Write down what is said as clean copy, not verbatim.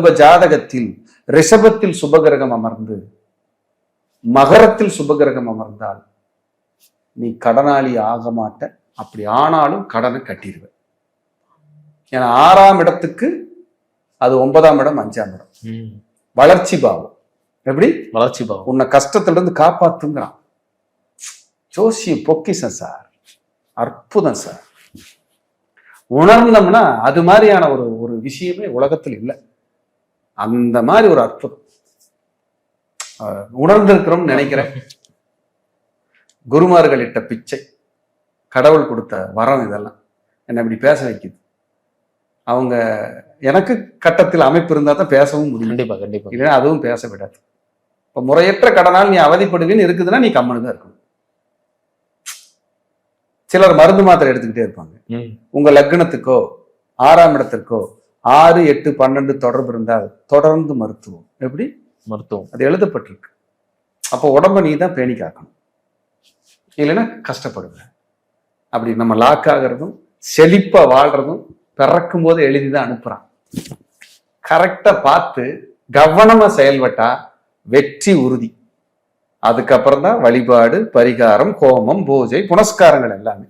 உங்க ஜாதகத்தில் ரிஷபத்தில் சுபகிரகம் அமர்ந்து மகரத்தில் சுபகிரகம் அமர்ந்தால் நீ கடனாளி ஆக மாட்ட. அப்படி ஆனாலும் கடனை கட்டிடுவேன். ஏன்னா 6ஆம் இடத்துக்கு அது 9ஆம் இடம் 5ஆம் இடம் வளர்ச்சி பாவம். எப்படி வளர்ச்சி பாவம்? உன்னை கஷ்டத்துல இருந்து காப்பாத்துங்கிறான். ஜோசிய பொக்கிஷம் சார், அற்புதம் சார். உணர்ந்தோம்னா அது மாதிரியான ஒரு விஷயமே உலகத்தில் இல்லை. அந்த மாதிரி ஒரு அற்புதம் உணர்ந்திருக்கிறோம் நினைக்கிறேன். குருமார்கள் இட்ட பிச்சை, கடவுள் கொடுத்த வரம், இதெல்லாம் என்னை இப்படி பேச வைக்குது. அவங்க எனக்கு கட்டத்தில் அமைப்பு இருந்தா தான் பேசவும் முடியும். கண்டிப்பா கண்டிப்பா. இல்லைன்னா அதுவும் பேச விடாது. இப்ப முறையற்ற கடனால் நீ அவதிப்படுவேன்னு இருக்குதுன்னா நீ கம்முன்னு தான் இருக்கணும். சிலர் மருந்து மாத்திரை எடுத்துக்கிட்டே இருப்பாங்க. உங்க லக்னத்துக்கோ 6ஆம் இடத்திற்கோ 6, 8, 12 தொடர்பு இருந்தால் தொடர்ந்து மருத்துவம். எப்படி மருத்துவம்? அது எழுதப்பட்டிருக்கு. அப்போ உடம்ப நீ தான் பேணி காக்கணும், இல்லைன்னா கஷ்டப்படுவேன். அப்படி நம்ம லாக் ஆகிறதும் செழிப்பா வாழ்றதும் பிறக்கும் போது எழுதிதான் அனுப்புறான். கரெக்டா பார்த்து கவனமா செயல்பட்டா வெற்றி உறுதி. அதுக்கப்புறம் தான் வழிபாடு, பரிகாரம், ஹோமம், பூஜை, புனஸ்காரங்கள் எல்லாமே.